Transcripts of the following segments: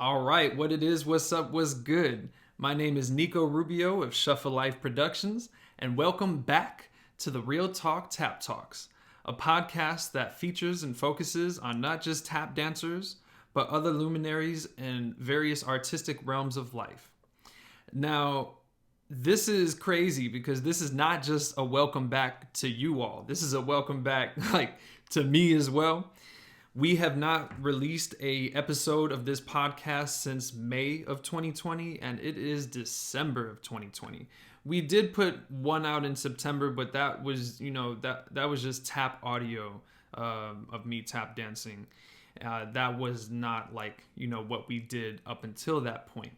All right, what it is, what's up, what's good? My name is Nico Rubio of Shuffle Liiife Productions, and welcome back to the Real Talk Tap Talks, a podcast that features and focuses on not just tap dancers, but other luminaries in various artistic realms of life. Now, this is crazy because this is not just a welcome back to you all. This is a welcome back to me as well. We have not released a episode of this podcast since May of 2020, and it is December of 2020. We did put one out in September, but that was, that was just tap audio of me tap dancing. That was not what we did up until that point.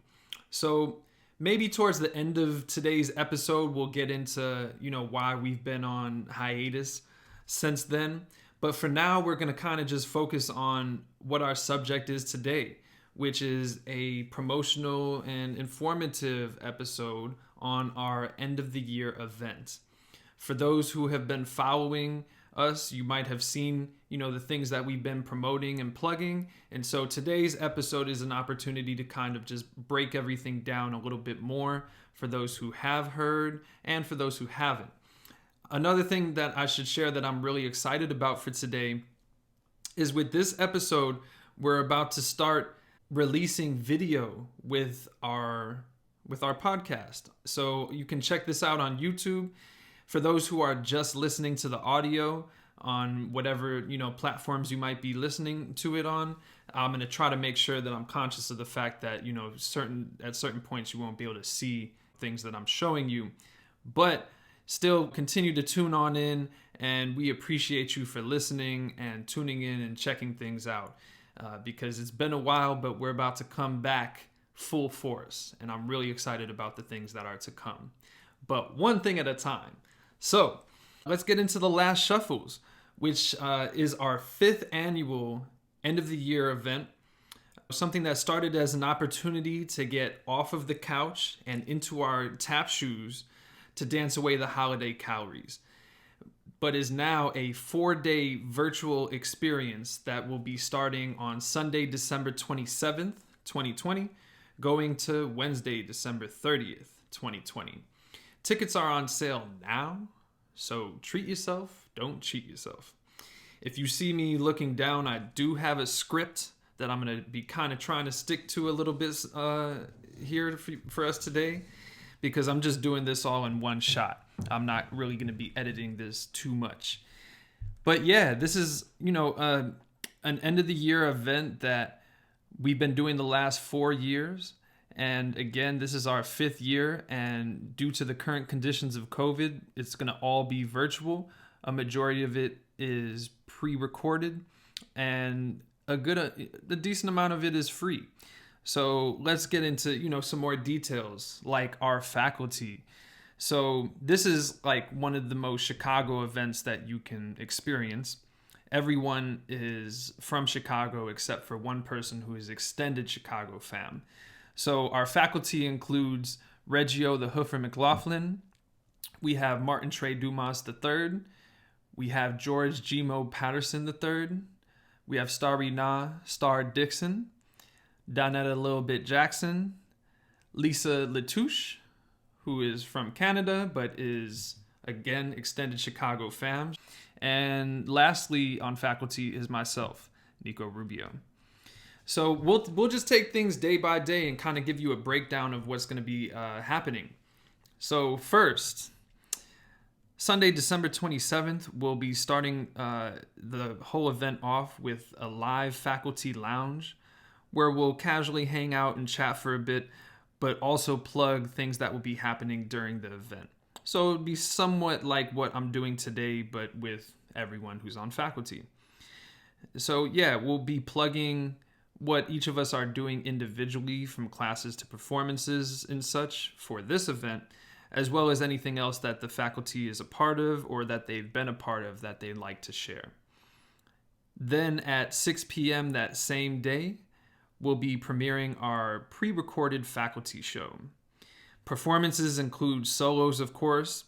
So maybe towards the end of today's episode, we'll get into, why we've been on hiatus since then. But for now, we're going to kind of just focus on what our subject is today, which is a promotional and informative episode on our end of the year event. For those who have been following us, you might have seen, the things that we've been promoting and plugging. And so today's episode is an opportunity to kind of just break everything down a little bit more for those who have heard and for those who haven't. Another thing that I should share that I'm really excited about for today is with this episode, we're about to start releasing video with our podcast. So you can check this out on YouTube. For those who are just listening to the audio on whatever, platforms you might be listening to it on, I'm going to try to make sure that I'm conscious of the fact that, at certain points you won't be able to see things that I'm showing you. But still continue to tune on in, and we appreciate you for listening and tuning in and checking things out because it's been a while, but we're about to come back full force, and I'm really excited about the things that are to come. But one thing at a time. So let's get into the last shuffles, which is our 5th annual end of the year event. Something that started as an opportunity to get off of the couch and into our tap shoes to dance away the holiday calories, but is now a 4-day virtual experience that will be starting on Sunday, December 27th, 2020, going to Wednesday, December 30th, 2020. Tickets are on sale now, so treat yourself, don't cheat yourself. If you see me looking down, I do have a script that I'm going to be kind of trying to stick to a little bit here for us today, because I'm just doing this all in one shot. I'm not really going to be editing this too much. But yeah, this is, an end of the year event that we've been doing the last 4 years. And again, this is our 5th year. And due to the current conditions of COVID, it's going to all be virtual. A majority of it is pre-recorded, and a decent amount of it is free. So let's get into, some more details, like our faculty. So this is like one of the most Chicago events that you can experience. Everyone is from Chicago except for one person who is extended Chicago fam. So our faculty includes Reggio the Hoofer McLaughlin. We have Martin Trey Dumas III. We have George Gmo Patterson III. We have Starry Na Star Dixon. Donetta Little Bit Jackson, Lisa Latouche, who is from Canada but is, again, extended Chicago fam. And lastly on faculty is myself, Nico Rubio. So we'll just take things day by day and kind of give you a breakdown of what's going to be happening. So first, Sunday, December 27th, we'll be starting the whole event off with a live faculty lounge, where we'll casually hang out and chat for a bit, but also plug things that will be happening during the event. So it'll be somewhat like what I'm doing today, but with everyone who's on faculty. So yeah, we'll be plugging what each of us are doing individually, from classes to performances and such, for this event, as well as anything else that the faculty is a part of or that they've been a part of that they'd like to share. Then at 6 p.m. that same day, we'll be premiering our pre-recorded faculty show. Performances include solos, of course,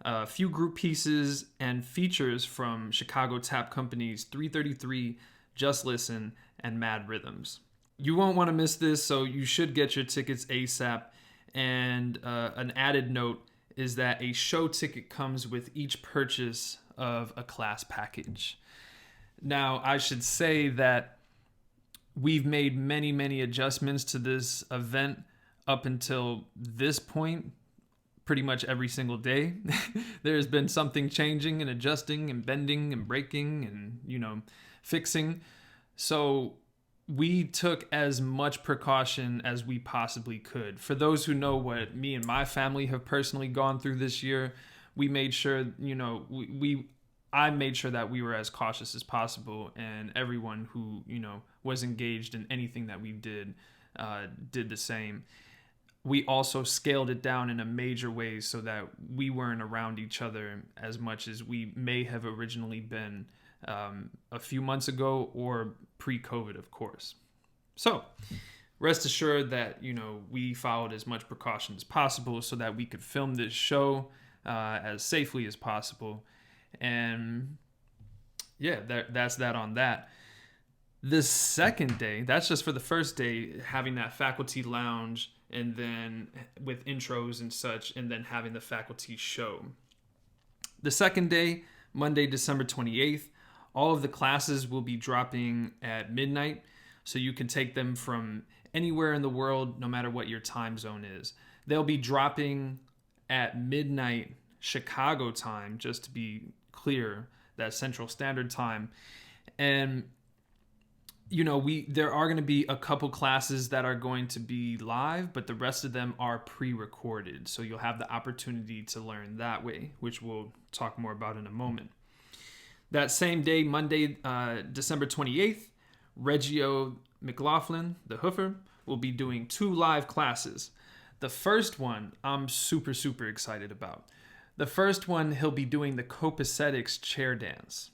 a few group pieces, and features from Chicago Tap Company's 333, Just Listen, and Mad Rhythms. You won't want to miss this, so you should get your tickets ASAP. And an added note is that a show ticket comes with each purchase of a class package. Now, I should say that we've made many, many adjustments to this event up until this point, pretty much every single day. There's been something changing and adjusting and bending and breaking and, fixing. So we took as much precaution as we possibly could. For those who know what me and my family have personally gone through this year, we made sure, I made sure that we were as cautious as possible, and everyone who, was engaged in anything that we did the same. We also scaled it down in a major way so that we weren't around each other as much as we may have originally been a few months ago or pre-COVID, of course. So rest assured that, we followed as much precaution as possible so that we could film this show as safely as possible. And yeah, that's that on that. The second day, that's just for the first day, having that faculty lounge and then with intros and such, and then having the faculty show. The second day, Monday, December 28th, all of the classes will be dropping at midnight, so you can take them from anywhere in the world, no matter what your time zone is. They'll be dropping at midnight Chicago time, just to be clear, that's Central Standard Time. And there are going to be a couple classes that are going to be live, but the rest of them are pre-recorded. So you'll have the opportunity to learn that way, which we'll talk more about in a moment. That same day, Monday, December 28th, Reggio McLaughlin, the Hoofer, will be doing 2 live classes. The first one I'm super, super excited about. The first one, he'll be doing the copacetics chair dance.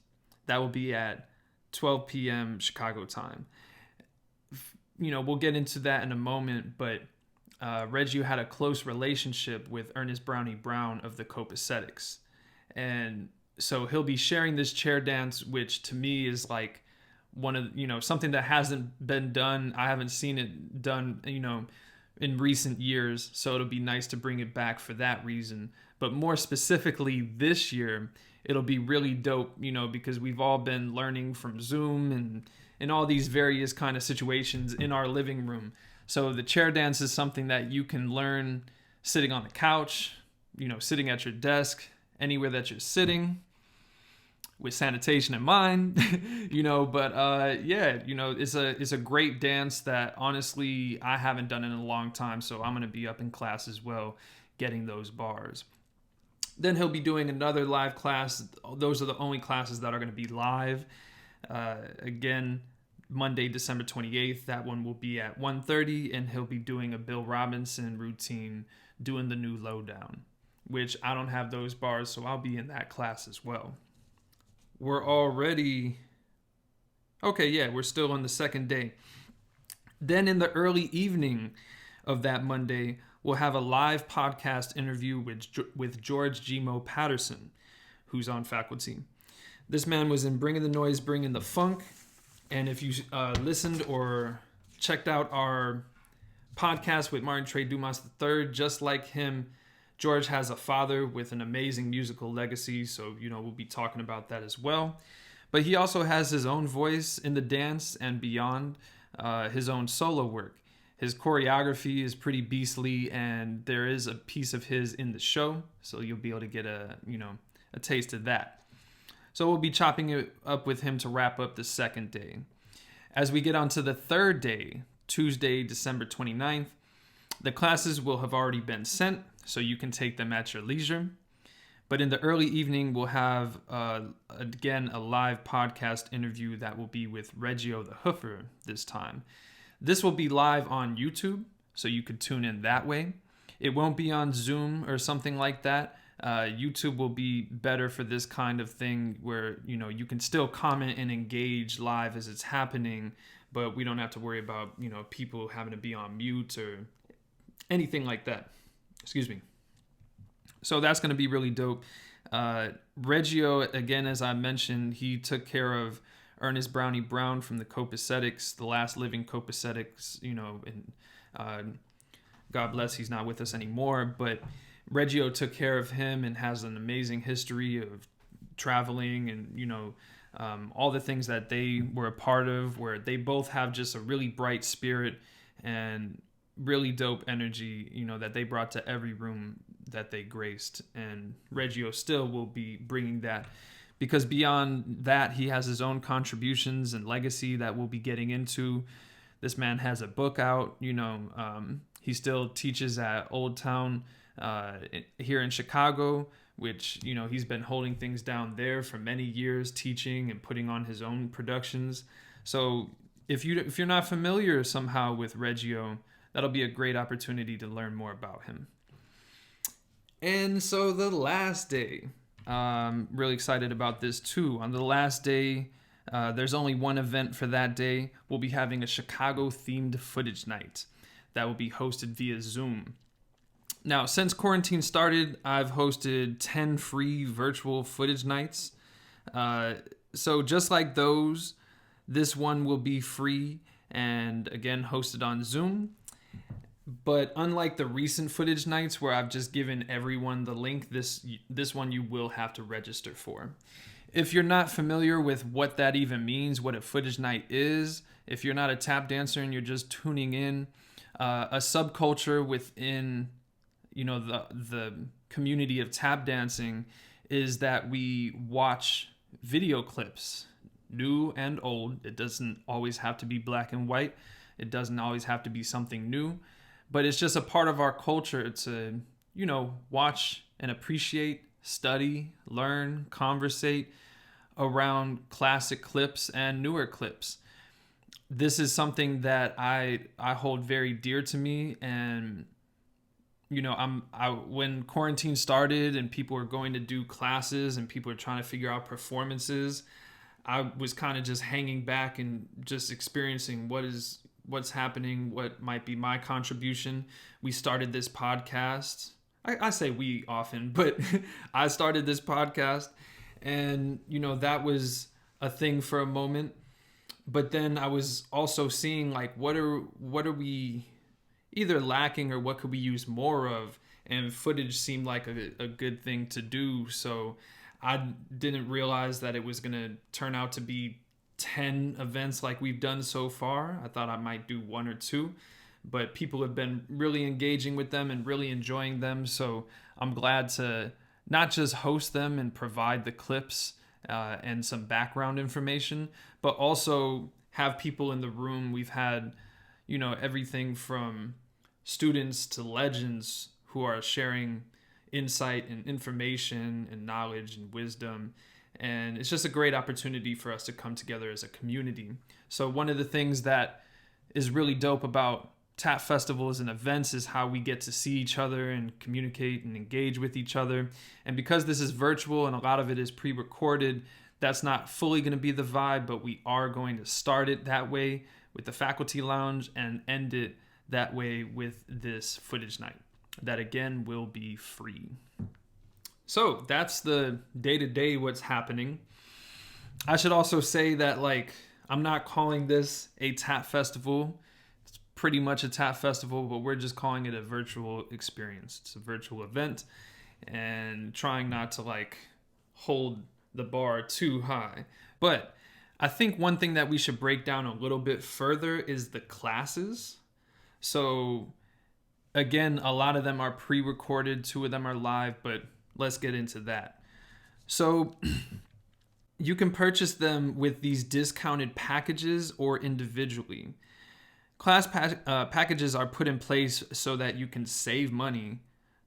That will be at 12 p.m. Chicago time. We'll get into that in a moment, but Reggio had a close relationship with Ernest Brownie Brown of the Copacetics. And so he'll be sharing this chair dance, which to me is like one of, something that hasn't been done. I haven't seen it done, in recent years. So it'll be nice to bring it back for that reason. But more specifically this year, it'll be really dope, because we've all been learning from Zoom and all these various kind of situations in our living room. So the chair dance is something that you can learn sitting on the couch, sitting at your desk, anywhere that you're sitting, with sanitation in mind, it's a great dance that honestly I haven't done in a long time. So I'm going to be up in class as well, getting those bars. Then he'll be doing another live class. Those are the only classes that are going to be live. Again, Monday, December 28th. That one will be at 1:30, and he'll be doing a Bill Robinson routine, doing the new lowdown, which I don't have those bars, so I'll be in that class as well. We're already... Okay, yeah, we're still on the second day. Then in the early evening of that Monday, we'll have a live podcast interview with George Gmo Patterson, who's on faculty. This man was in Bringing the Noise, Bringing the Funk. And if you listened or checked out our podcast with Martin Trey Dumas III, just like him, George has a father with an amazing musical legacy. So, we'll be talking about that as well. But he also has his own voice in the dance and beyond, his own solo work. His choreography is pretty beastly, and there is a piece of his in the show, so you'll be able to get a taste of that. So we'll be chopping it up with him to wrap up the second day. As we get on to the third day, Tuesday, December 29th, the classes will have already been sent, so you can take them at your leisure. But in the early evening, we'll have, again, a live podcast interview that will be with Reggio the Hoofer this time. This will be live on YouTube, so you could tune in that way. It won't be on Zoom or something like that. YouTube will be better for this kind of thing where, you can still comment and engage live as it's happening, but we don't have to worry about, people having to be on mute or anything like that. Excuse me. So that's going to be really dope. Reggio, again, as I mentioned, he took care of Ernest Brownie Brown from the Copacetics, the last living Copacetics, and God bless, he's not with us anymore, but Reggio took care of him and has an amazing history of traveling and, all the things that they were a part of, where they both have just a really bright spirit and really dope energy, that they brought to every room that they graced. And Reggio still will be bringing that, because beyond that, he has his own contributions and legacy that we'll be getting into. This man has a book out, he still teaches at Old Town here in Chicago, which, he's been holding things down there for many years, teaching and putting on his own productions. So if you're not familiar somehow with Reggio, that'll be a great opportunity to learn more about him. And so the last day, I'm really excited about this too. On the last day, there's only one event for that day. We'll be having a Chicago-themed footage night that will be hosted via Zoom. Now, since quarantine started, I've hosted 10 free virtual footage nights. So just like those, this one will be free and again hosted on Zoom. But unlike the recent footage nights where I've just given everyone the link, this one you will have to register for. If you're not familiar with what that even means, what a footage night is, if you're not a tap dancer and you're just tuning in, a subculture within the community of tap dancing is that we watch video clips, new and old. It doesn't always have to be black and white. It doesn't always have to be something new, but it's just a part of our culture to, watch and appreciate, study, learn, conversate around classic clips and newer clips. This is something that I hold very dear to me, and when quarantine started and people were going to do classes and people were trying to figure out performances, I was kind of just hanging back and just experiencing what's happening, what might be my contribution. We started this podcast. I say we often, but I started this podcast, and that was a thing for a moment. But then I was also seeing like what are we either lacking or what could we use more of, and footage seemed like a good thing to do. So I didn't realize that it was going to turn out to be 10 events like we've done so far. I thought I might do one or two, but people have been really engaging with them and really enjoying them. So I'm glad to not just host them and provide the clips and some background information, but also have people in the room. We've had, everything from students to legends who are sharing insight and information and knowledge and wisdom. And it's just a great opportunity for us to come together as a community. So one of the things that is really dope about tap festivals and events is how we get to see each other and communicate and engage with each other. And because this is virtual and a lot of it is pre-recorded, that's not fully going to be the vibe, but we are going to start it that way with the faculty lounge and end it that way with this footage night that again will be free. So that's the day-to-day what's happening. I should also say that I'm not calling this a tap festival. It's pretty much a tap festival, but we're just calling it a virtual experience. It's a virtual event and trying not to hold the bar too high. But I think one thing that we should break down a little bit further is the classes. So again, a lot of them are pre-recorded, 2 of them are live, but let's get into that. So you can purchase them with these discounted packages or individually. Class packages are put in place so that you can save money.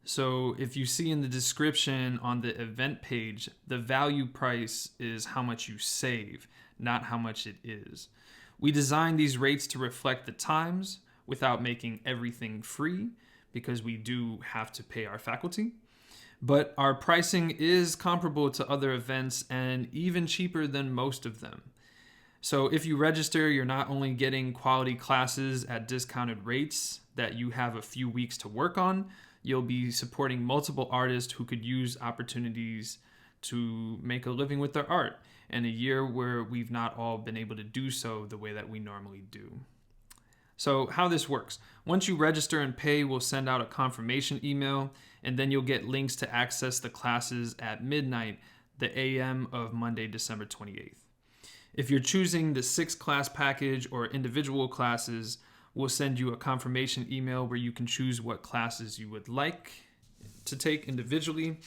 So if you see in the description on the event page, the value price is how much you save, not how much it is. We designed these rates to reflect the times without making everything free, because we do have to pay our faculty. But our pricing is comparable to other events and even cheaper than most of them. So if you register, you're not only getting quality classes at discounted rates that you have a few weeks to work on, you'll be supporting multiple artists who could use opportunities to make a living with their art. in a year where we've not all been able to do so the way that we normally do. So how this works: once you register and pay, we'll send out a confirmation email, and then you'll get links to access the classes at midnight, the AM of Monday, December 28th. If you're choosing the 6-class package or individual classes, we'll send you a confirmation email where you can choose what classes you would like to take individually.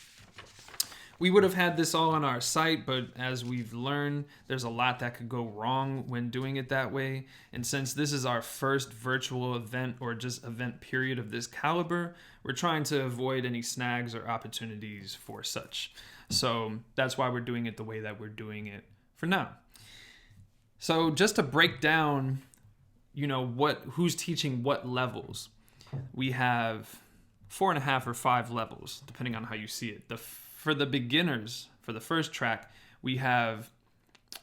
We would have had this all on our site, but as we've learned, there's a lot that could go wrong when doing it that way. And since this is our first virtual event or just event period of this caliber, we're trying to avoid any snags or opportunities for such. So that's why we're doing it the way that we're doing it for now. So just to break down, who's teaching what levels. We have 4.5 or 5 levels, depending on how you see it. For the beginners, for the first track, we have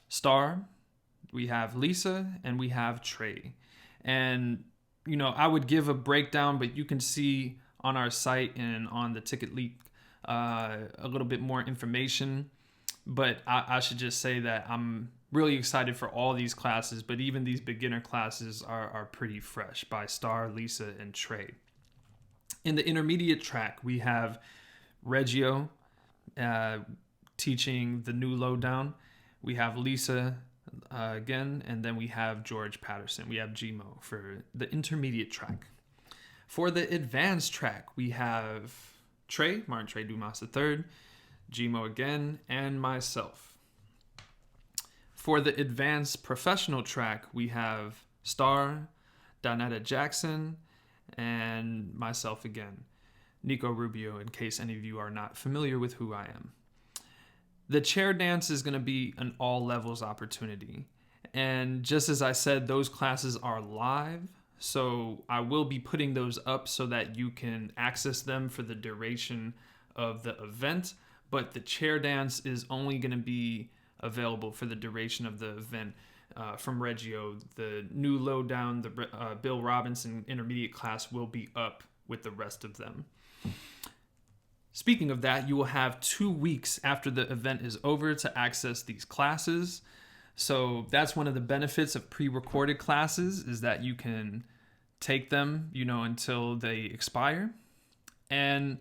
Star, we have Lisa, and we have Trey. And, I would give a breakdown, but you can see on our site and on the ticket leak a little bit more information. But I should just say that I'm really excited for all these classes, but even these beginner classes are pretty fresh by Star, Lisa, and Trey. In the intermediate track, we have Reggio teaching the new lowdown. We have Lisa again, and then we have George Patterson. We have Gmo for the intermediate track. For the advanced track, we have Trey, Martin Trey Dumas III, Gmo again, and myself. For the advanced professional track, we have Star, Donetta Jackson, and myself again, Nico Rubio, in case any of you are not familiar with who I am. The chair dance is going to be an all levels opportunity. And just as I said, those classes are live. So I will be putting those up so that you can access them for the duration of the event. But the chair dance is only going to be available for the duration of the event. From Reggio, the new lowdown, the Bill Robinson intermediate class will be up with the rest of them. Speaking of that, you will have 2 weeks after the event is over to access these classes. So that's one of the benefits of pre-recorded classes, is that you can take them, until they expire. And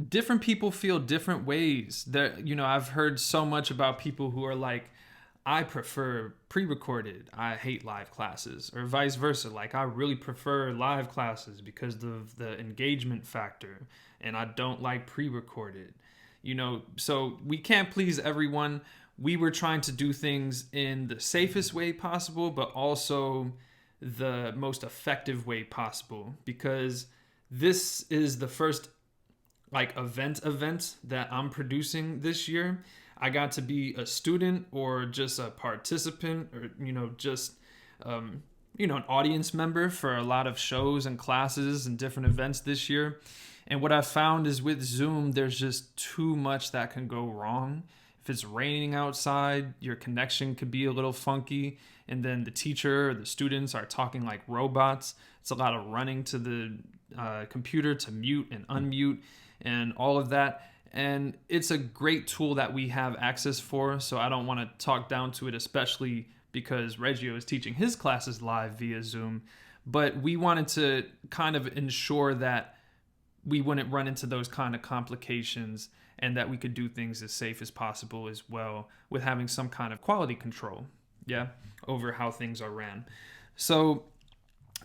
different people feel different ways. I've heard so much about people who are like, I prefer pre-recorded, I hate live classes, or vice versa. Like, I really prefer live classes because of the engagement factor, and I don't like pre-recorded. So we can't please everyone. We were trying to do things in the safest way possible, but also the most effective way possible, because this is the first event that I'm producing this year. I got to be a student or just a participant, or an audience member for a lot of shows and classes and different events this year. And what I found is with Zoom, there's just too much that can go wrong. If it's raining outside, your connection could be a little funky, and then the teacher or the students are talking like robots. It's a lot of running to the computer to mute and unmute and all of that. And it's a great tool that we have access for, so I don't want to talk down to it, especially because Reggio is teaching his classes live via Zoom. But we wanted to kind of ensure that we wouldn't run into those kind of complications, and that we could do things as safe as possible as well, with having some kind of quality control, over how things are ran. So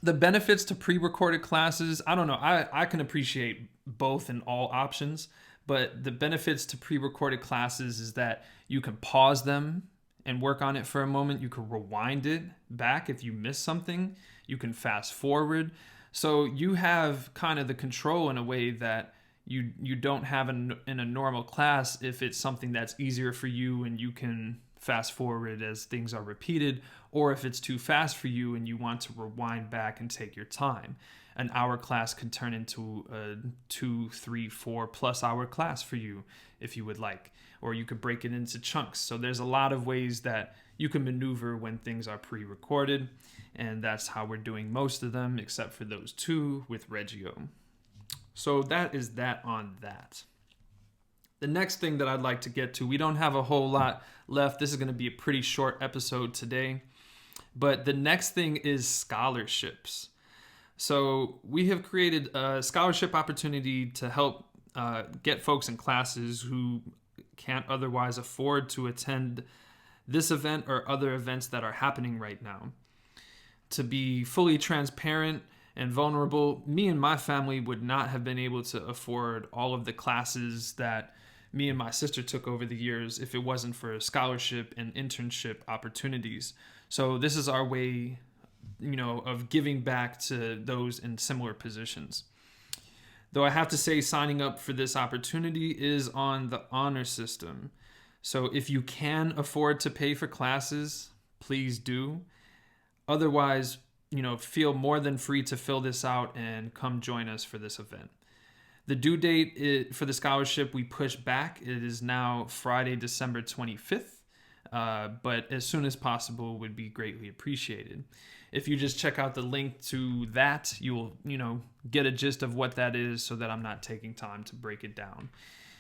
the benefits to pre-recorded classes, I don't know, I can appreciate both and all options. But the benefits to pre-recorded classes is that you can pause them and work on it for a moment. You can rewind it back if you miss something. You can fast forward. So you have kind of the control in a way that you don't have in a normal class, if it's something that's easier for you and you can fast forward as things are repeated, or if it's too fast for you and you want to rewind back and take your time. An hour class could turn into a 2, 3, 4+ hour class for you if you would like, or you could break it into chunks. So there's a lot of ways that you can maneuver when things are pre-recorded, and that's how we're doing most of them, except for those 2 with Reggio. So that is that on that. The next thing that I'd like to get to, we don't have a whole lot left. This is going to be a pretty short episode today. But the next thing is scholarships. So we have created a scholarship opportunity to help get folks in classes who can't otherwise afford to attend this event or other events that are happening right now. To be fully transparent and vulnerable, me and my family would not have been able to afford all of the classes that me and my sister took over the years if it wasn't for scholarship and internship opportunities. So this is our way, of giving back to those in similar positions. Though I have to say, signing up for this opportunity is on the honor system. So if you can afford to pay for classes, please do. Otherwise, feel more than free to fill this out and come join us for this event. The due date for the scholarship we pushed back. It is now Friday, December 25th, but as soon as possible would be greatly appreciated. If you just check out the link to that, you'll, get a gist of what that is so that I'm not taking time to break it down.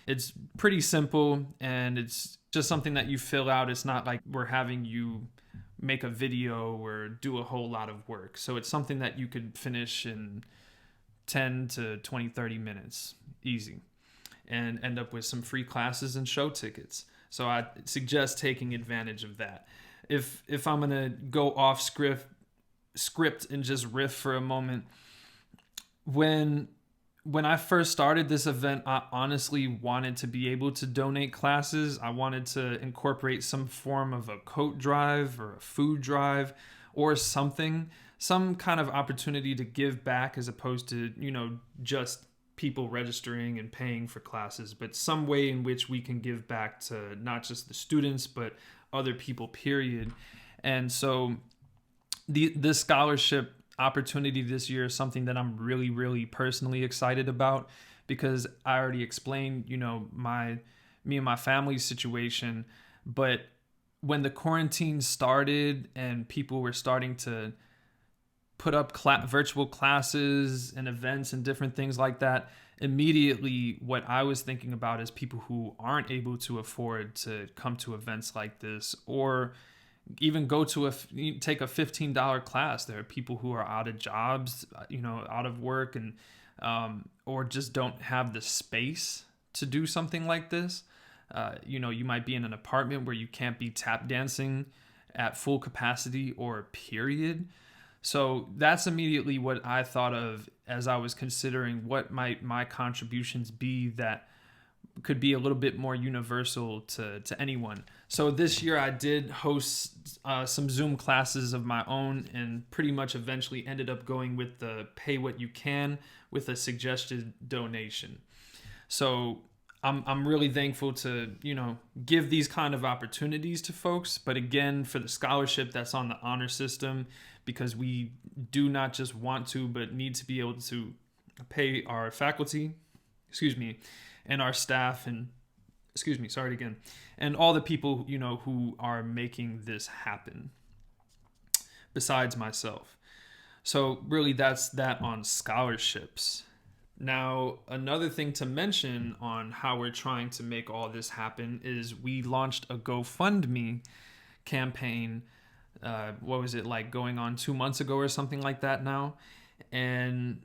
It's pretty simple and it's just something that you fill out. It's not like we're having you make a video or do a whole lot of work. So it's something that you could finish in 10 to 20, 30 minutes, easy, and end up with some free classes and show tickets. So I suggest taking advantage of that. If I'm gonna go off script and just riff for a moment, when I first started this event, I honestly wanted to be able to donate classes. I wanted to incorporate some form of a coat drive or a food drive or something, some kind of opportunity to give back as opposed to, just people registering and paying for classes, but some way in which we can give back to not just the students, but other people, period. And so this scholarship opportunity this year is something that I'm really, really personally excited about because I already explained, me and my family's situation. But when the quarantine started and people were starting to put up virtual classes and events and different things like that, immediately what I was thinking about is people who aren't able to afford to come to events like this or even go to take a $15 class. There are people who are out of jobs, out of work, and or just don't have the space to do something like this. You might be in an apartment where you can't be tap dancing at full capacity or period. So that's immediately what I thought of as I was considering what might my contributions be that could be a little bit more universal to anyone. So this year I did host some Zoom classes of my own and pretty much eventually ended up going with the pay what you can with a suggested donation. So I'm really thankful to, give these kind of opportunities to folks. But again, for the scholarship, that's on the honor system because we do not just want to, but need to be able to pay our faculty, and our staff and, and all the people, who are making this happen besides myself. So really that's that on scholarships. Now, another thing to mention on how we're trying to make all this happen is we launched a GoFundMe campaign. What was it, like going on 2 months ago or something like that now? And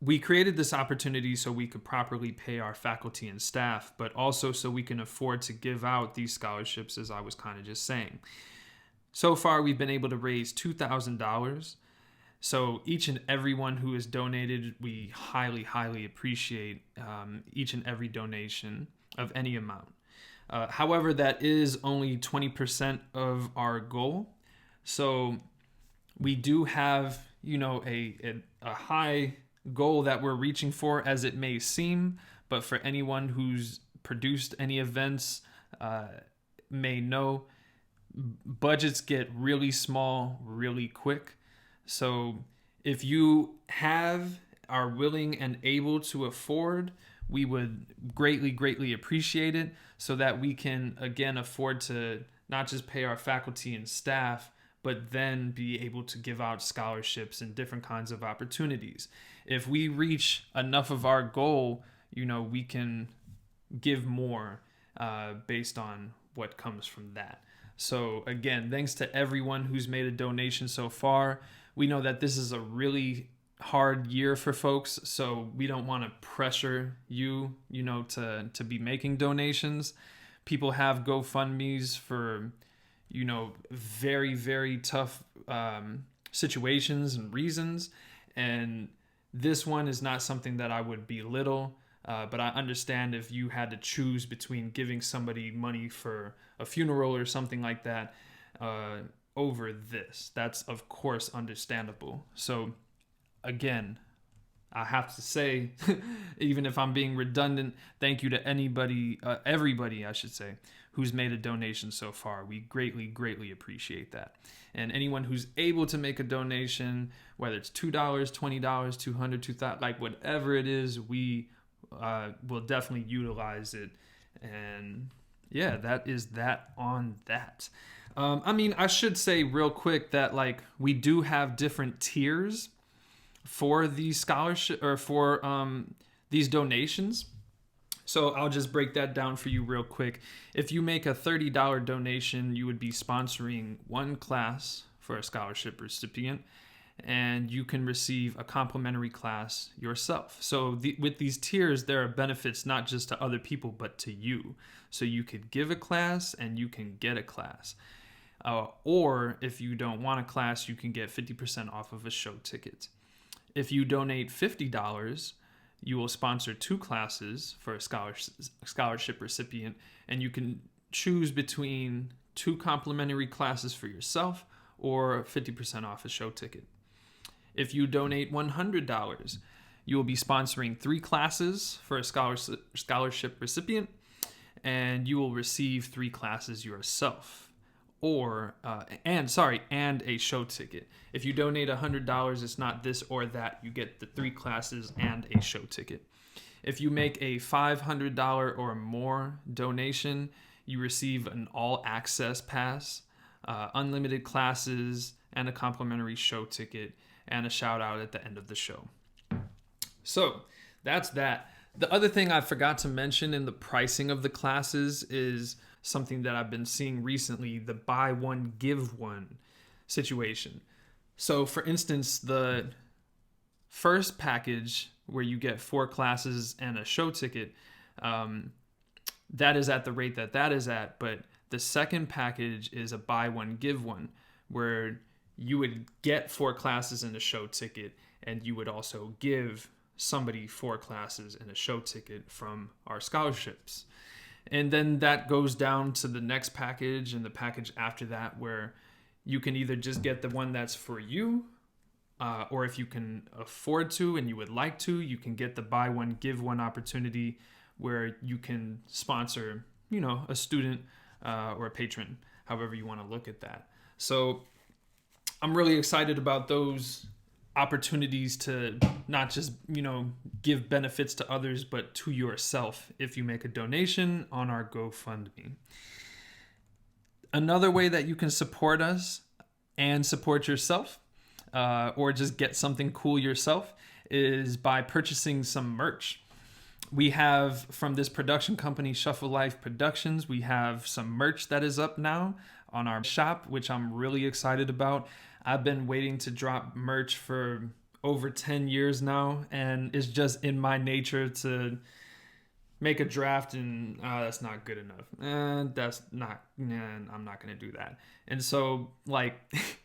we created this opportunity so we could properly pay our faculty and staff, but also so we can afford to give out these scholarships, as I was kind of just saying. So far, we've been able to raise $2,000. So each and every one who has donated, we highly, highly appreciate each and every donation of any amount. However, that is only 20% of our goal. So we do have, a high goal that we're reaching for, as it may seem, but for anyone who's produced any events may know, budgets get really small really quick. So if you are willing and able to afford, we would greatly, greatly appreciate it so that we can, again, afford to not just pay our faculty and staff, but then be able to give out scholarships and different kinds of opportunities. If we reach enough of our goal, we can give more based on what comes from that. So again, thanks to everyone who's made a donation so far. We know that this is a really hard year for folks, so we don't want to pressure you, to be making donations. People have GoFundMes for, very, very tough situations and reasons. And this one is not something that I would belittle. But I understand if you had to choose between giving somebody money for a funeral or something like that over this. That's, of course, understandable. So, again, I have to say, even if I'm being redundant, thank you to everybody, I should say, who's made a donation so far. We greatly, greatly appreciate that. And anyone who's able to make a donation, whether it's $2, $20, $200, $2,000, like whatever it is, we will definitely utilize it. And yeah, that is that on that. I should say real quick that we do have different tiers for these scholarship or for these donations. So I'll just break that down for you real quick. If you make a $30 donation, you would be sponsoring one class for a scholarship recipient, and you can receive a complimentary class yourself. So with these tiers, there are benefits not just to other people, but to you. So you could give a class and you can get a class. Or if you don't want a class, you can get 50% off of a show ticket. If you donate $50, you will sponsor 2 classes for a scholarship recipient, and you can choose between 2 complimentary classes for yourself or 50% off a show ticket. If you donate $100, you will be sponsoring 3 classes for a scholarship recipient, and you will receive 3 classes yourself, and a show ticket. If you donate $100, it's not this or that. You get the 3 classes and a show ticket. If you make a $500 or more donation, you receive an all-access pass, unlimited classes, and a complimentary show ticket, and a shout out at the end of the show. So that's that. The other thing I forgot to mention in the pricing of the classes is something that I've been seeing recently, the buy one, give one situation. So for instance, the first package where you get 4 classes and a show ticket, that is at the rate that is at. But the second package is a buy one, give one, where you would get 4 classes and a show ticket, and you would also give somebody 4 classes and a show ticket from our scholarships. And then that goes down to the next package and the package after that, where you can either just get the one that's for you, or if you can afford to and you would like to, you can get the buy one, give one opportunity where you can sponsor, a student or a patron, however you want to look at that. So I'm really excited about those opportunities to not just, give benefits to others, but to yourself if you make a donation on our GoFundMe. Another way that you can support us and support yourself, or just get something cool yourself, is by purchasing some merch. We have, from this production company, Shuffle Liiife Productions, we have some merch that is up now on our shop, which I'm really excited about. I've been waiting to drop merch for over 10 years now, and it's just in my nature to make a draft and that's not good enough. I'm not going to do that. And so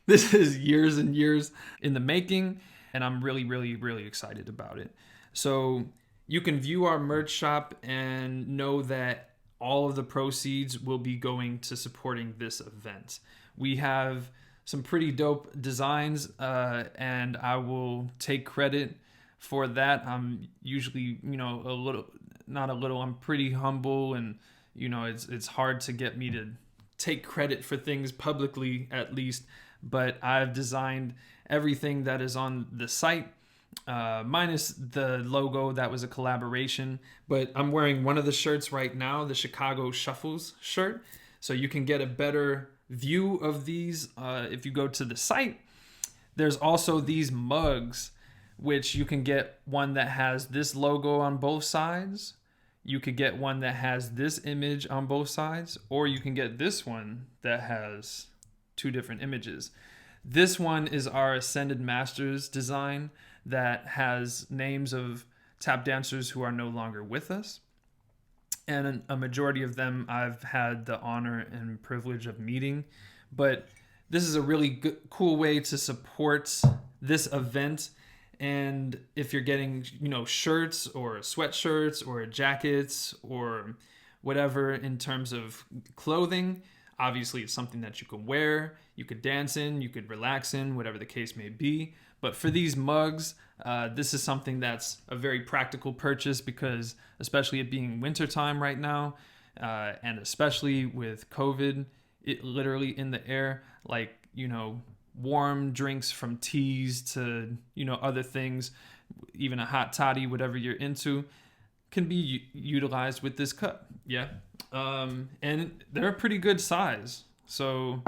this is years and years in the making, and I'm really, really, really excited about it. So you can view our merch shop and know that all of the proceeds will be going to supporting this event. We have some pretty dope designs, and I will take credit for that. I'm usually, I'm pretty humble, and, it's hard to get me to take credit for things publicly, at least, but I've designed everything that is on the site, minus the logo. That was a collaboration, but I'm wearing one of the shirts right now, the Chicago Shuffles shirt, so you can get a better view of these if you go to the site. There's also these mugs, which you can get one that has this logo on both sides. you could get one that has this image on both sides, or you can get this one that has two different images. This one is our Ascended Masters design that has names of tap dancers who are no longer with us. And a majority of them I've had the honor and privilege of meeting. But this is a really good, cool way to support this event. And if you're getting, shirts or sweatshirts or jackets or whatever in terms of clothing, obviously it's something that you can wear, you could dance in, you could relax in, whatever the case may be. But for these mugs, this is something that's a very practical purchase because especially it being wintertime right now, and especially with COVID, it literally in the air, like, warm drinks from teas to, other things, even a hot toddy, whatever you're into, can be utilized with this cup. Yeah. And they're a pretty good size. So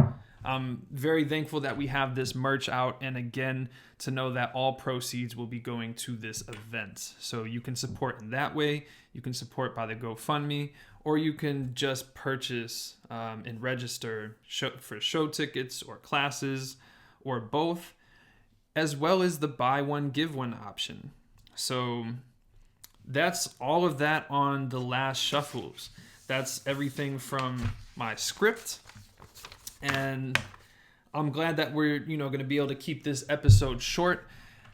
I'm very thankful that we have this merch out. And again, to know that all proceeds will be going to this event. So you can support in that way. You can support by the GoFundMe, or you can just purchase and register for show tickets or classes or both, as well as the buy one, give one option. So that's all of that on the last shuffles. That's everything from my script. And I'm glad that we're, going to be able to keep this episode short.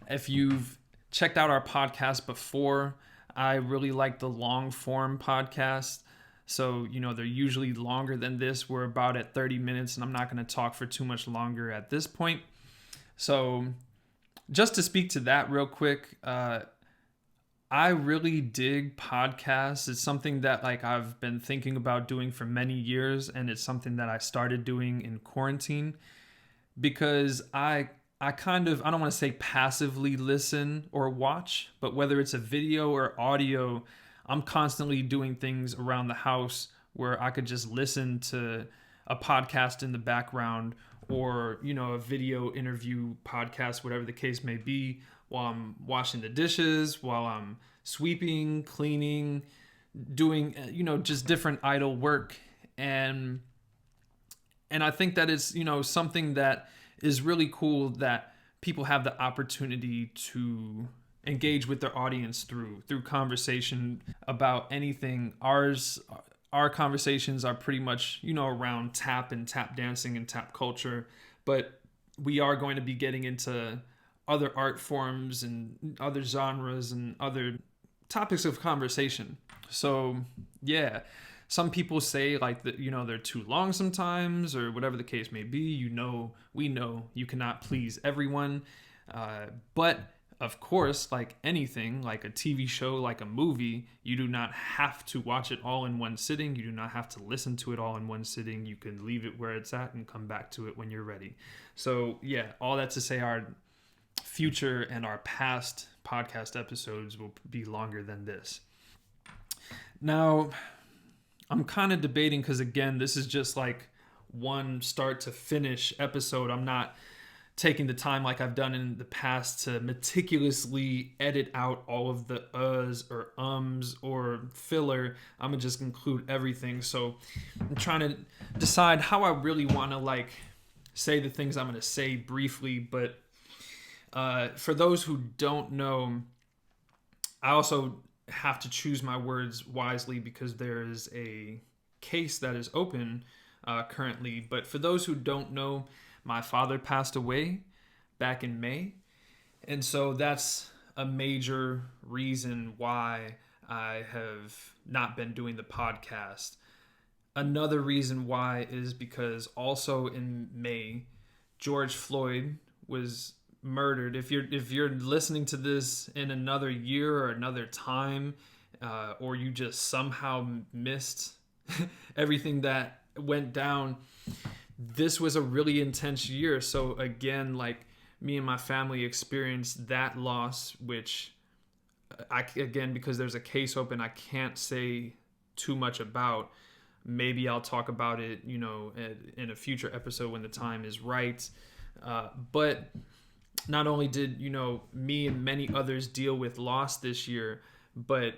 If you've checked out our podcast before, I really like the long form podcast. So, they're usually longer than this. We're about at 30 minutes, and I'm not going to talk for too much longer at this point. So just to speak to that real quick, I really dig podcasts. It's something that I've been thinking about doing for many years, and it's something that I started doing in quarantine because I don't want to say passively listen or watch, but whether it's a video or audio, I'm constantly doing things around the house where I could just listen to a podcast in the background or, a video interview podcast, whatever the case may be, while I'm washing the dishes, while I'm sweeping, cleaning, doing, just different idle work. And I think that it's, something that is really cool that people have the opportunity to engage with their audience through conversation about anything. Our conversations are pretty much, around tap and tap dancing and tap culture, but we are going to be getting into other art forms and other genres and other topics of conversation. So yeah, some people say they're too long sometimes or whatever the case may be. We know you cannot please everyone. But of course, like anything, like a TV show, like a movie, you do not have to watch it all in one sitting. You do not have to listen to it all in one sitting. You can leave it where it's at and come back to it when you're ready. So yeah, all that to say, our future and our past podcast episodes will be longer than this. Now, I'm kind of debating because, again, this is just like one start to finish episode. I'm not taking the time like I've done in the past to meticulously edit out all of the uhs or ums or filler. I'm gonna just include everything. So I'm trying to decide how I really want to say the things I'm gonna say briefly. But for those who don't know, I also have to choose my words wisely because there is a case that is open currently. But for those who don't know, my father passed away back in May. And so that's a major reason why I have not been doing the podcast. Another reason why is because also in May, George Floyd was murdered. If you're listening to this in another year or another time, or you just somehow missed everything that went down, this was a really intense year. So again, me and my family experienced that loss, which because there's a case open, I can't say too much about. Maybe I'll talk about it, in a future episode when the time is right. But not only did, me and many others deal with loss this year, but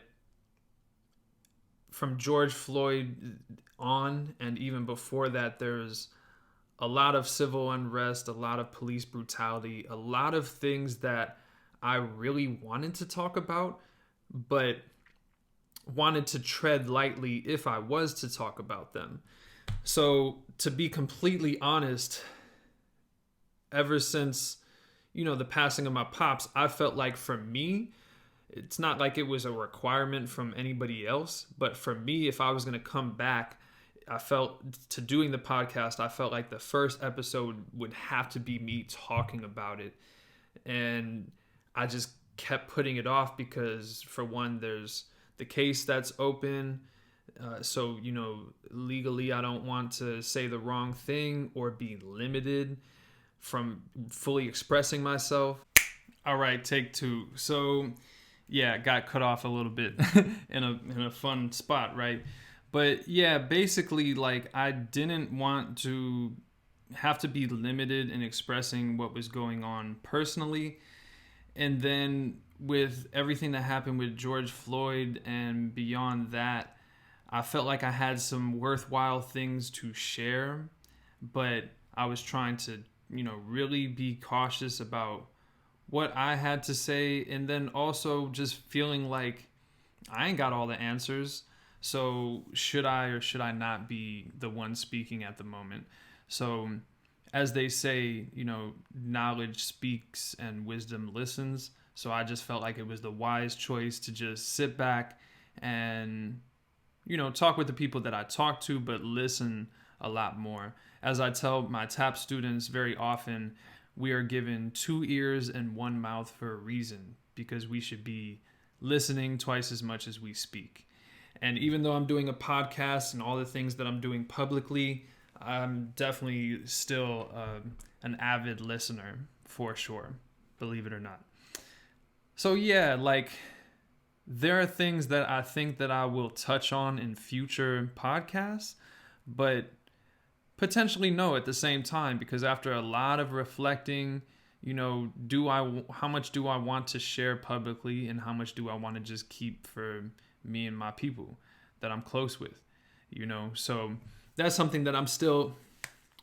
from George Floyd on, and even before that, there's a lot of civil unrest, a lot of police brutality, a lot of things that I really wanted to talk about, but wanted to tread lightly if I was to talk about them. So, to be completely honest, ever since, the passing of my pops, I felt like for me, it's not like it was a requirement from anybody else, but for me, if I was going to come back, I felt to doing the podcast, I felt like the first episode would have to be me talking about it. And I just kept putting it off because, for one, there's the case that's open. So, legally, I don't want to say the wrong thing or be limited from fully expressing myself. All right, take two. So, yeah, got cut off a little bit in a fun spot, right? But yeah, basically, like, I didn't want to have to be limited in expressing what was going on personally. And then with everything that happened with George Floyd and beyond that, I felt like I had some worthwhile things to share, but I was trying to, really be cautious about what I had to say. And then also just feeling like I ain't got all the answers. So should I or should I not be the one speaking at the moment? So as they say, knowledge speaks and wisdom listens. So I just felt like it was the wise choice to just sit back and, talk with the people that I talk to, but listen a lot more. As I tell my TAP students very often, we are given 2 ears and 1 mouth for a reason, because we should be listening twice as much as we speak. And even though I'm doing a podcast and all the things that I'm doing publicly, I'm definitely still an avid listener for sure, believe it or not. So yeah, like, there are things that I think that I will touch on in future podcasts, but potentially no at the same time, because after a lot of reflecting, how much do I want to share publicly and how much do I want to just keep for me and my people that I'm close with, so that's something that I'm still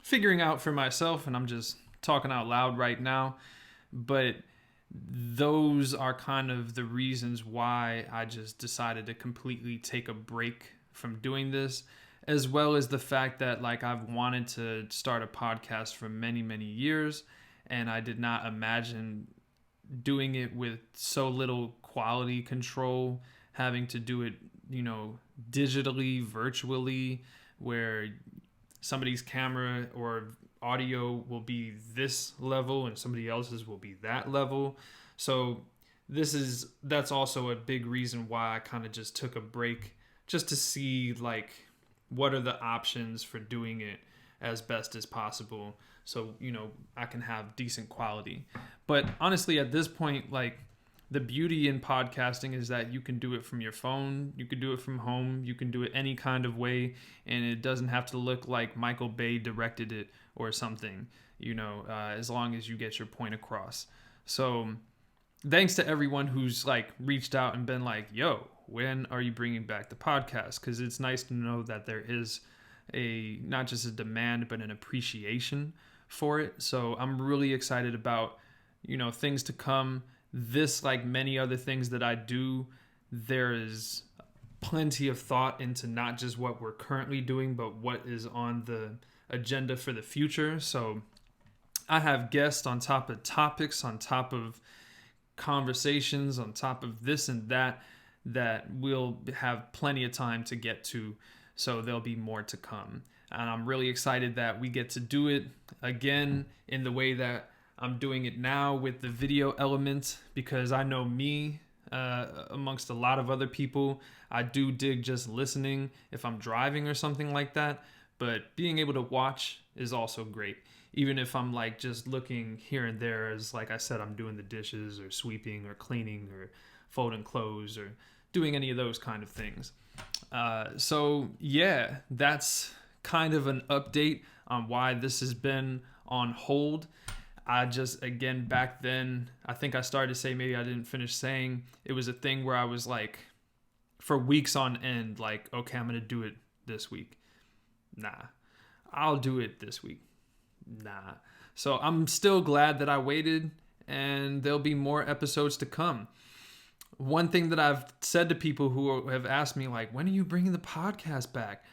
figuring out for myself, and I'm just talking out loud right now. But those are kind of the reasons why I just decided to completely take a break from doing this, as well as the fact that, like, I've wanted to start a podcast for many, many years, and I did not imagine doing it with so little quality control, having to do it, digitally, virtually, where somebody's camera or audio will be this level and somebody else's will be that level. So that's also a big reason why I kind of just took a break, just to see, like, what are the options for doing it as best as possible, so I can have decent quality. But honestly, at this point, like, the beauty in podcasting is that you can do it from your phone, you can do it from home, you can do it any kind of way, and it doesn't have to look like Michael Bay directed it or something, as long as you get your point across. So thanks to everyone who's, like, reached out and been like, yo, when are you bringing back the podcast? Because it's nice to know that there is not just a demand, but an appreciation for it. So I'm really excited about, things to come. This, like many other things that I do, there is plenty of thought into not just what we're currently doing, but what is on the agenda for the future. So I have guests on top of topics, on top of conversations, on top of this and that we'll have plenty of time to get to. So there'll be more to come. And I'm really excited that we get to do it again in the way that I'm doing it now, with the video element, because I know me, amongst a lot of other people, I do dig just listening if I'm driving or something like that. But being able to watch is also great. Even if I'm, like, just looking here and there, as, like I said, I'm doing the dishes or sweeping or cleaning or folding clothes or doing any of those kind of things. So yeah, that's kind of an update on why this has been on hold. I just, again, back then, I think I started to say, maybe I didn't finish saying, it was a thing where I was like, for weeks on end, like, okay, I'm going to do it this week. Nah, I'll do it this week. Nah. So I'm still glad that I waited, and there'll be more episodes to come. One thing that I've said to people who have asked me, like, when are you bringing the podcast back?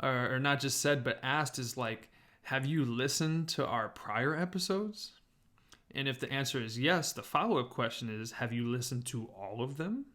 Or not just said, but asked, is like, have you listened to our prior episodes? And if the answer is yes, the follow-up question is, have you listened to all of them?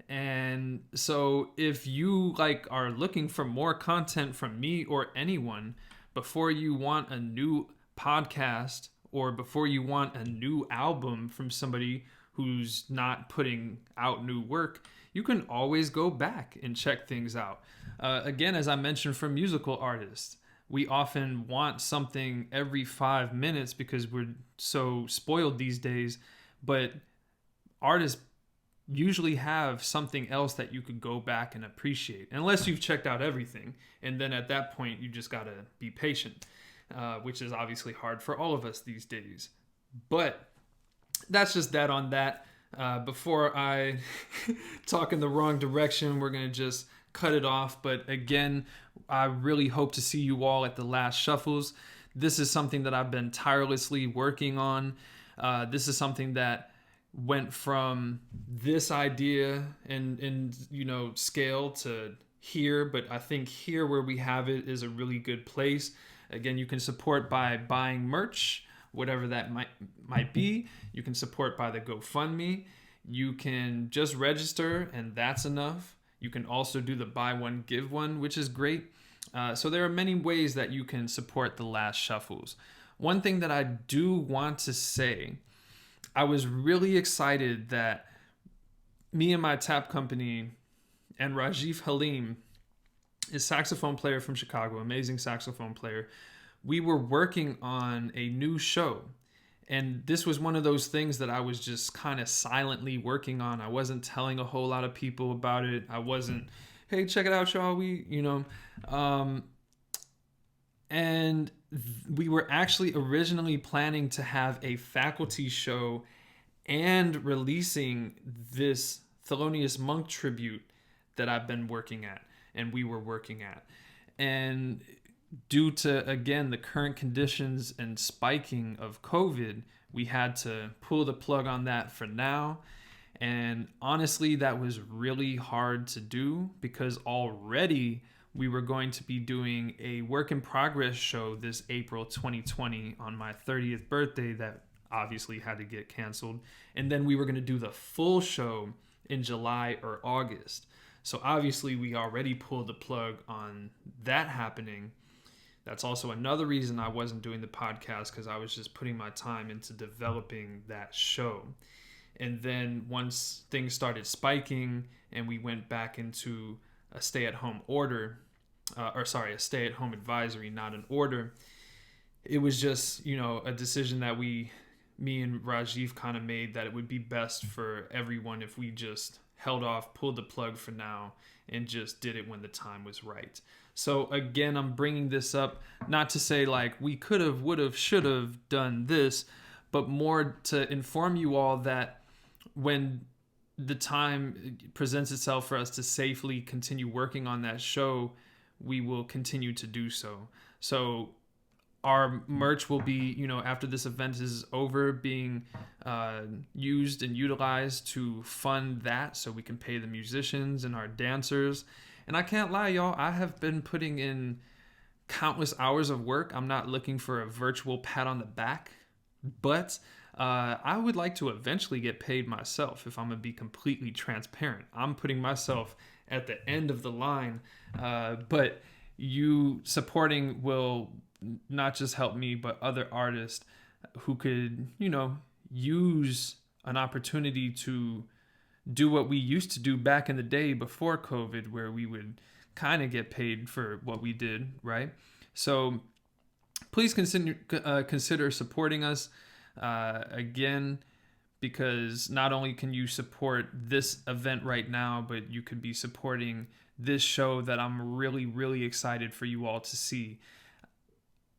And so if you like are looking for more content from me or anyone, before you want a new podcast or before you want a new album from somebody who's not putting out new work, you can always go back and check things out. Again, as I mentioned, for musical artists, we often want something every 5 minutes because we're so spoiled these days, but artists usually have something else that you could go back and appreciate, unless you've checked out everything. And then at that point, you just got to be patient, which is obviously hard for all of us these days. But that's just that on that. Before I talk in the wrong direction, we're going to just cut it off. But again, I really hope to see you all at the last shuffles. This is something that I've been tirelessly working on. This is something that went from this idea and scale to here, but I think here where we have it is a really good place. Again, you can support by buying merch, whatever that might be. You can support by the GoFundMe. You can just register, and that's enough. You can also do the buy one, give one, which is great. So there are many ways that you can support the last shuffles. One thing that I do want to say, I was really excited that me and my tap company and Rajiv Halim, a saxophone player from Chicago, amazing saxophone player, we were working on a new show. And this was one of those things that I was just kind of silently working on. I wasn't telling a whole lot of people about it. I wasn't, hey, check it out, shall we? And we were actually originally planning to have a faculty show and releasing this Thelonious Monk tribute that I've been working at, and we were working at. And due to, again, the current conditions and spiking of COVID, we had to pull the plug on that for now. And honestly, that was really hard to do because already we were going to be doing a work in progress show this April 2020 on my 30th birthday that obviously had to get canceled. And then we were going to do the full show in July or August. So obviously we already pulled the plug on that happening. That's also another reason I wasn't doing the podcast, because I was just putting my time into developing that show. And then once things started spiking and we went back into a stay-at-home order, a stay-at-home advisory, not an order, it was just, a decision that me and Rajiv kind of made, that it would be best for everyone if we just held off, pulled the plug for now, and just did it when the time was right. So again, I'm bringing this up not to say like we could have, would have, should have done this, but more to inform you all that when the time presents itself for us to safely continue working on that show, we will continue to do so. So our merch will be, after this event is over, being used and utilized to fund that so we can pay the musicians and our dancers. And I can't lie, y'all, I have been putting in countless hours of work. I'm not looking for a virtual pat on the back, but I would like to eventually get paid myself, if I'm going to be completely transparent. I'm putting myself at the end of the line, but you supporting will not just help me, but other artists who could, use an opportunity to do what we used to do back in the day before COVID, where we would kind of get paid for what we did, right? So please consider supporting us. Again, because not only can you support this event right now, but you could be supporting this show that I'm really, really excited for you all to see.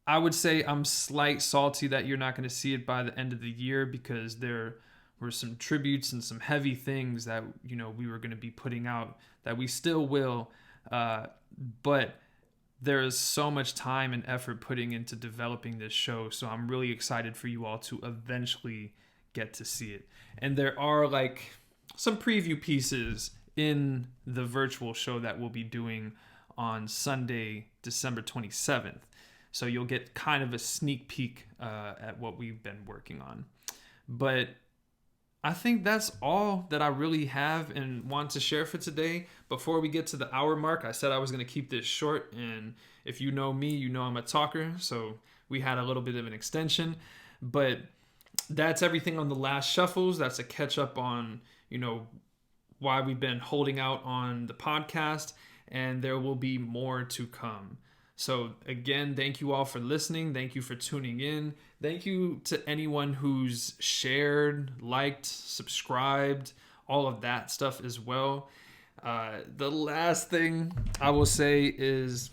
I would say I'm salty that you're not going to see it by the end of the year, because they're were some tributes and some heavy things that, you know, we were going to be putting out, that we still will. But there's so much time and effort putting into developing this show. So I'm really excited for you all to eventually get to see it. And there are like some preview pieces in the virtual show that we'll be doing on Sunday, December 27th. So you'll get kind of a sneak peek at what we've been working on. But I think that's all that I really have and want to share for today. Before we get to the hour mark, I said I was going to keep this short. And if you know me, you know I'm a talker. So we had a little bit of an extension. But that's everything on the last shuffles. That's a catch up on, you know, why we've been holding out on the podcast. And there will be more to come. So again, thank you all for listening. Thank you for tuning in. Thank you to anyone who's shared, liked, subscribed, all of that stuff as well. The last thing I will say is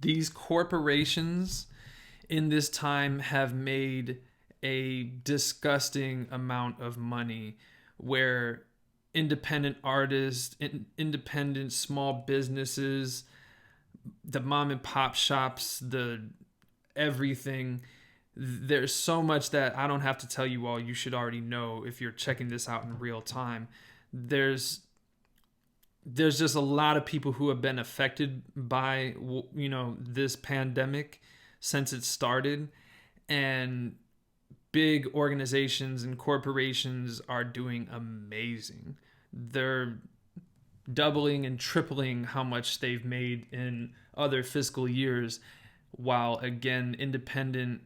these corporations in this time have made a disgusting amount of money where independent artists, independent small businesses, the mom and pop shops, the everything. There's so much that I don't have to tell you all. You should already know if you're checking this out in real time. There's just a lot of people who have been affected by, you know, this pandemic since it started, and big organizations and corporations are doing amazing. They're doubling and tripling how much they've made in other fiscal years, while again independent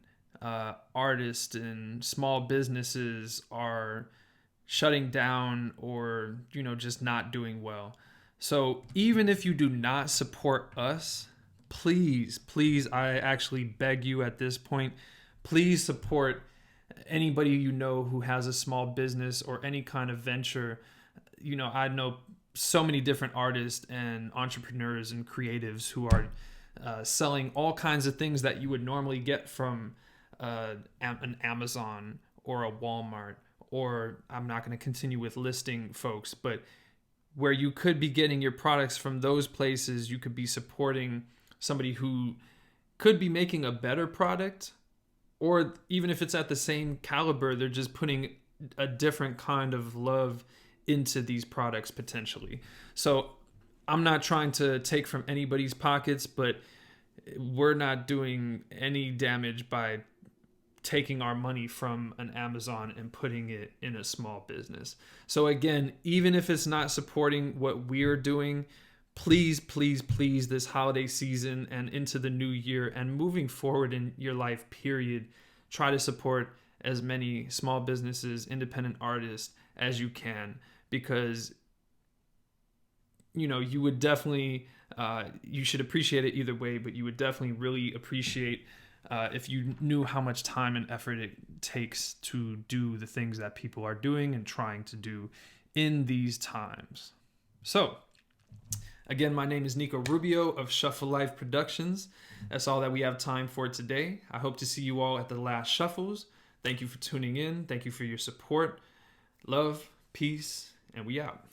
artists and small businesses are shutting down or, you know, just not doing well. So even if you do not support us, please, I actually beg you at this point, please support anybody you know who has a small business or any kind of venture. You know, I know so many different artists and entrepreneurs and creatives who are selling all kinds of things that you would normally get from an Amazon or a Walmart, or I'm not going to continue with listing folks, but where you could be getting your products from those places, you could be supporting somebody who could be making a better product, or even if it's at the same caliber, they're just putting a different kind of love into these products potentially. So I'm not trying to take from anybody's pockets, but we're not doing any damage by taking our money from an Amazon and putting it in a small business. So again, even if it's not supporting what we're doing, please, this holiday season and into the new year and moving forward in your life, period, try to support as many small businesses, independent artists as you can, because, you know, you would definitely, you should appreciate it either way, but you would definitely really appreciate if you knew how much time and effort it takes to do the things that people are doing and trying to do in these times. So, again, my name is Nico Rubio of Shuffle Liiife Productions. That's all that we have time for today. I hope to see you all at the last shuffles. Thank you for tuning in. Thank you for your support. Love, peace, and we out.